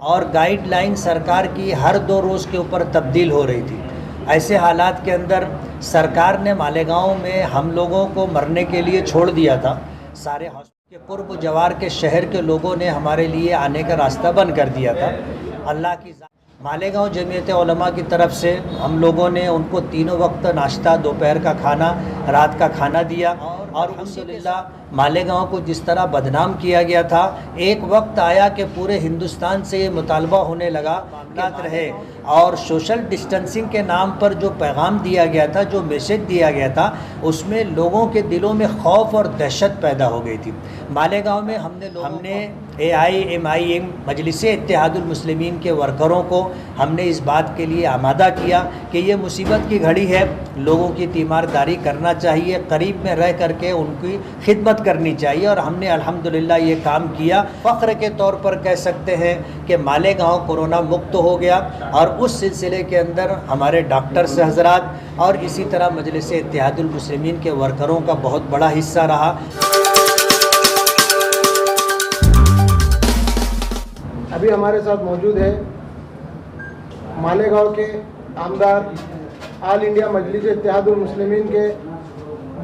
और गाइडलाइन सरकार की हर 2 रोज़ के ऊपर तब्दील हो रही थी। ऐसे हालात के अंदर सरकार ने मालेगांव में हम लोगों को मरने के लिए छोड़ दिया था। सारे हॉस्पिटल के पूर्व जवार के शहर के लोगों ने हमारे लिए आने का रास्ता बंद कर दिया था। अल्लाह की मालेगांव जमीयत उलमा की तरफ से हम लोगों ने उनको तीनों वक्त नाश्ता, दोपहर का खाना, रात का खाना दिया। और अल्हम्दुलिल्लाह मालेगांव को जिस तरह बदनाम किया गया था, एक वक्त आया कि पूरे हिंदुस्तान से ये मुतालबा होने लगा कि रहे और सोशल डिस्टेंसिंग के नाम पर जो पैगाम दिया गया था, जो मैसेज दिया गया था, उसमें लोगों के दिलों में खौफ और दहशत पैदा हो गई थी। मालेगांव में हमने AIMIM मजलिस इत्तेहादुल मुस्लिमीन के वर्करों को हमने इस बात के लिए आमादा किया कि ये मुसीबत की घड़ी है, लोगों की तीमारदारी करना चाहिए, करीब में रह करके उनकी खिदमत करनी चाहिए। और हमने अल्हम्दुलिल्लाह ये काम किया। फ़ख्र के तौर पर कह सकते हैं कि मालेगांव कोरोना मुक्त हो गया। और उस सिलसिले के अंदर हमारे डॉक्टर्स हज़रात और इसी तरह मजलिस इत्तेहादुल मुस्लिमीन के वर्करों का बहुत बड़ा हिस्सा रहा। अभी हमारे साथ मौजूद है मालेगांव के आमदार, ऑल इंडिया मजलिस इत्तेहादुल मुस्लिमीन के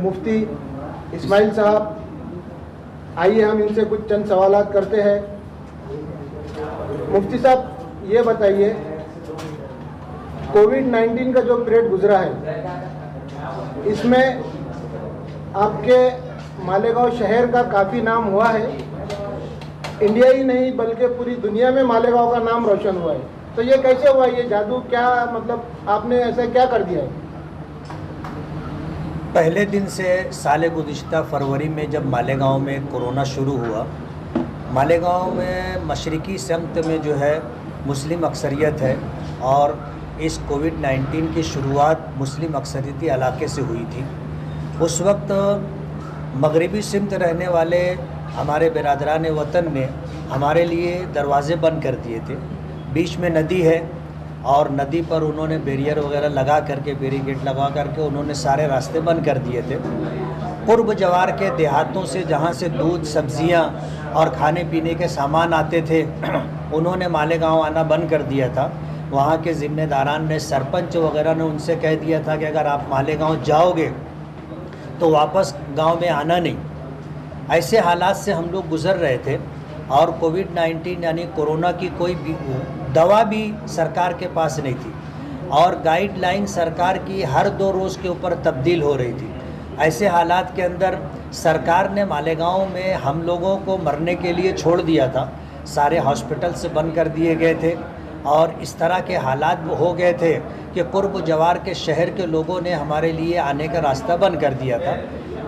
मुफ्ती इस्माइल साहब। आइए हम इनसे कुछ चंद सवालात करते हैं। मुफ्ती साहब, ये बताइए, कोविड-19 का जो पीरियड गुजरा है, इसमें आपके मालेगांव शहर का काफ़ी नाम हुआ है। इंडिया ही नहीं बल्कि पूरी दुनिया में मालेगांव का नाम रोशन हुआ है। तो ये कैसे हुआ? ये जादू क्या, मतलब आपने ऐसा क्या कर दिया है? पहले दिन से साल गुज़िश्ता फरवरी में जब मालेगांव में कोरोना शुरू हुआ, मालेगांव में मशरिकी समत में जो है मुस्लिम अक्सरियत है और इस कोविड-19 की शुरुआत मुस्लिम अक्सरियती इलाके से हुई थी। उस वक्त मगरिबी सिमत रहने वाले हमारे बिरादरान वतन ने हमारे लिए दरवाज़े बंद कर दिए थे। बीच में नदी है और नदी पर उन्होंने बैरियर वगैरह लगा करके, बैरिकेड लगा करके उन्होंने सारे रास्ते बंद कर दिए थे। पूर्व जवार के देहातों से जहाँ से दूध, सब्जियाँ और खाने पीने के सामान आते थे, उन्होंने मालेगांव आना बंद कर दिया था। वहाँ के ज़िम्मेदारान ने, सरपंच वगैरह ने उनसे कह दिया था कि अगर आप मालेगांव जाओगे तो वापस गांव में आना नहीं। ऐसे हालात से हम लोग गुज़र रहे थे और कोविड-19 यानी कोरोना की कोई भी दवा भी सरकार के पास नहीं थी और गाइडलाइन सरकार की हर 2 रोज़ के ऊपर तब्दील हो रही थी। ऐसे हालात के अंदर सरकार ने मालेगांव में हम लोगों को मरने के लिए छोड़ दिया था। सारे हॉस्पिटल से बंद कर दिए गए थे और इस तरह के हालात हो गए थे कि पूर्व जवार के शहर के लोगों ने हमारे लिए आने का रास्ता बंद कर दिया था।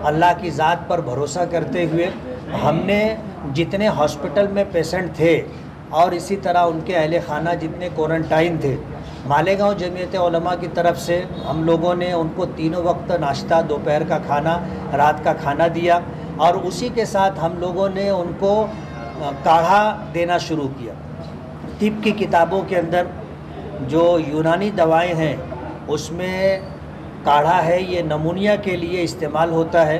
अल्लाह की ज़ात पर भरोसा करते हुए हमने जितने हॉस्पिटल में पेशेंट थे और इसी तरह उनके अहले खाना जितने क्वारंटाइन थे, मालेगांव जमीयत उलमा की तरफ से हम लोगों ने उनको तीनों वक्त नाश्ता, दोपहर का खाना, रात का खाना दिया। और उसी के साथ हम लोगों ने उनको काढ़ा देना शुरू किया। तिब की किताबों के अंदर जो यूनानी दवाएं हैं उसमें काढ़ा है, ये नमूनिया के लिए इस्तेमाल होता है।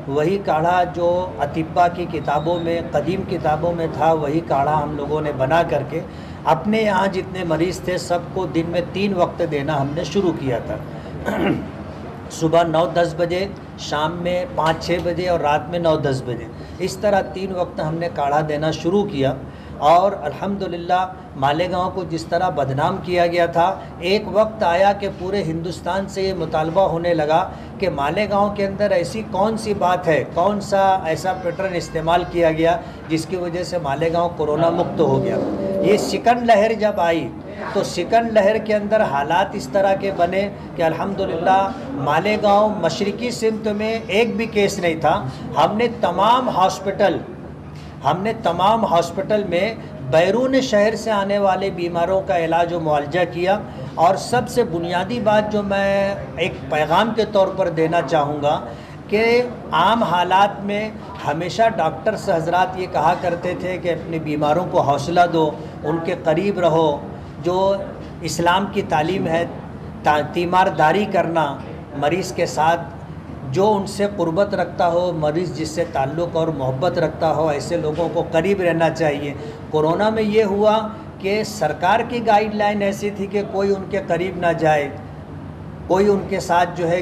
वही काढ़ा जो अतिब्बा की किताबों में, कदीम किताबों में था, वही काढ़ा हम लोगों ने बना करके अपने यहाँ जितने मरीज़ थे सबको दिन में 3 वक्त देना हमने शुरू किया था। सुबह 9-10 बजे, शाम में 5-6 बजे और रात में 9-10 बजे। इस तरह 3 वक्त हमने काढ़ा देना शुरू किया। और अल्हम्दुलिल्लाह मालेगांव को जिस तरह बदनाम किया गया था, एक वक्त आया कि पूरे हिंदुस्तान से ये मुतालबा होने लगा कि मालेगांव के अंदर ऐसी कौन सी बात है, कौन सा ऐसा पैटर्न इस्तेमाल किया गया जिसकी वजह से मालेगांव कोरोना मुक्त हो गया। ये सेकंड लहर जब आई तो सेकंड लहर के अंदर हालात इस तरह के बने कि अल्हम्दुलिल्लाह मालेगांव मशरिकी सिमत में एक भी केस नहीं था। हमने तमाम हॉस्पिटल में बैरून शहर से आने वाले बीमारों का इलाज व मुआलजा किया। और सबसे बुनियादी बात जो मैं एक पैगाम के तौर पर देना चाहूँगा कि आम हालात में हमेशा डॉक्टर्स हज़रात ये कहा करते थे कि अपने बीमारों को हौसला दो, उनके करीब रहो। जो इस्लाम की तालीम है, तीमारदारी करना, मरीज़ के साथ जो उनसे क़ुर्बत रखता हो, मरीज़ जिससे ताल्लुक़ और मोहब्बत रखता हो, ऐसे लोगों को करीब रहना चाहिए। कोरोना में ये हुआ कि सरकार की गाइडलाइन ऐसी थी कि कोई उनके करीब ना जाए, कोई उनके साथ जो है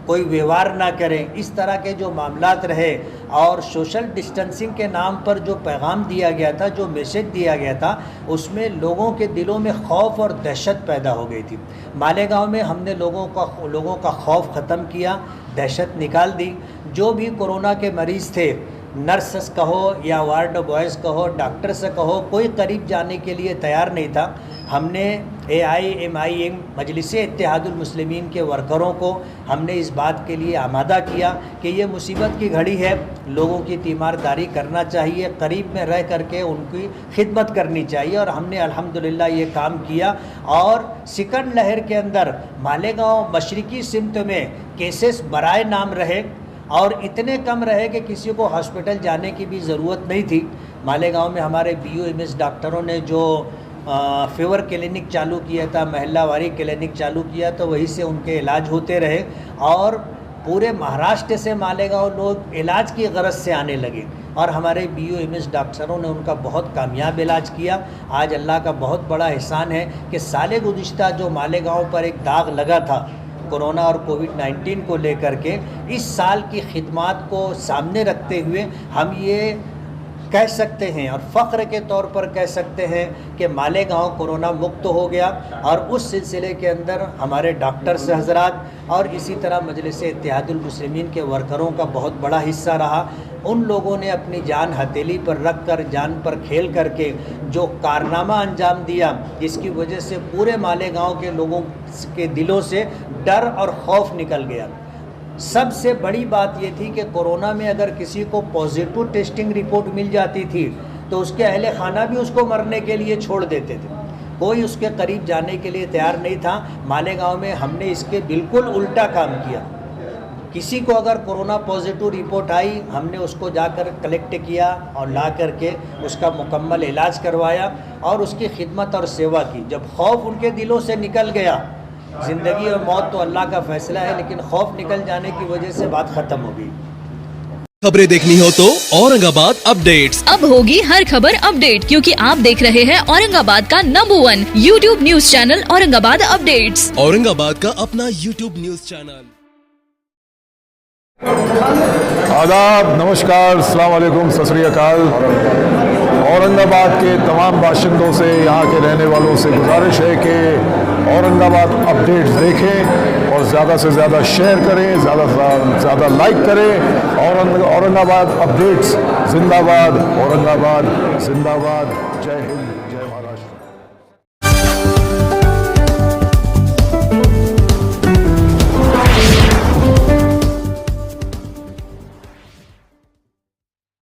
कोई व्यवहार ना करें, इस तरह के जो मामलात रहे। और सोशल डिस्टेंसिंग के नाम पर जो पैगाम दिया गया था, जो मैसेज दिया गया था, उसमें लोगों के दिलों में खौफ और दहशत पैदा हो गई थी। मालेगांव में हमने लोगों का खौफ ख़त्म किया, दहशत निकाल दी। जो भी कोरोना के मरीज़ थे, नर्सेस कहो या वार्ड बॉयज़ कहो, डॉक्टर से कहो, कोई करीब जाने के लिए तैयार नहीं था। हमने AIMIM मजलिस इत्तेहादुल मुस्लिमीन के वर्करों को हमने इस बात के लिए आमादा किया कि ये मुसीबत की घड़ी है, लोगों की तीमारदारी करना चाहिए, करीब में रह करके उनकी खिदमत करनी चाहिए। और हमने अल्हम्दुलिल्लाह ये काम किया। और सेकंड लहर के अंदर मालेगांव मशरिकी सिमत में केसेस बराए नाम रहे और इतने कम रहे कि किसी को हॉस्पिटल जाने की भी ज़रूरत नहीं थी। मालेगांव में हमारे BOMS डॉक्टरों ने जो फीवर क्लिनिक चालू किया था, महिलावारी क्लिनिक चालू किया, तो वहीं से उनके इलाज होते रहे। और पूरे महाराष्ट्र से मालेगांव लोग इलाज की गरज से आने लगे और हमारे BOMS डॉक्टरों ने उनका बहुत कामयाब इलाज किया। आज अल्लाह का बहुत बड़ा एहसान है कि साल गुज़िश्ता जो मालेगांव पर एक दाग लगा था कोरोना और कोविड-19 को लेकर के, इस साल की खिदमात को सामने रखते हुए हम ये कह सकते हैं और फ़ख्र के तौर पर कह सकते हैं कि मालेगांव कोरोना मुक्त हो गया। और उस सिलसिले के अंदर हमारे डॉक्टर्स हज़रात और इसी तरह मजलिस इत्तेहादुल मुस्लिमीन के वर्करों का बहुत बड़ा हिस्सा रहा। उन लोगों ने अपनी जान हथेली पर रख कर, जान पर खेल करके जो कारनामा अंजाम दिया, जिसकी वजह से पूरे मालेगांव के लोगों के दिलों से डर और खौफ निकल गया। सबसे बड़ी बात ये थी कि कोरोना में अगर किसी को पॉजिटिव टेस्टिंग रिपोर्ट मिल जाती थी तो उसके अहले खाना भी उसको मरने के लिए छोड़ देते थे, कोई उसके करीब जाने के लिए तैयार नहीं था। मालेगांव में हमने इसके बिल्कुल उल्टा काम किया। किसी को अगर कोरोना पॉजिटिव रिपोर्ट आई, हमने उसको जाकर कलेक्ट किया और ला करके उसका मुकम्मल इलाज करवाया और उसकी खिदमत और सेवा की। जब खौफ उनके दिलों से निकल गया, ज़िंदगी और मौत तो अल्लाह का फैसला है, लेकिन खौफ निकल जाने की वजह से बात ख़त्म हो गई। खबरें देखनी हो तो औरंगाबाद अपडेट्स। अब होगी हर खबर अपडेट, क्योंकि आप देख रहे हैं औरंगाबाद का number 1 YouTube news channel Aurangabad updates. Aurangabad का अपना YouTube न्यूज चैनल। आदाब, नमस्कार, अस्सलाम वालेकुम, सत श्री अकाल। औरंगाबाद के तमाम बाशिंदों से, यहाँ के रहने वालों से गुजारिश है कि औरंगाबाद अपडेट्स देखें और ज़्यादा से ज़्यादा शेयर करें, ज़्यादा से ज़्यादा लाइक करें। औरंगाबाद अपडेट्स जिंदाबाद, औरंगाबाद जिंदाबाद। जय हिंद।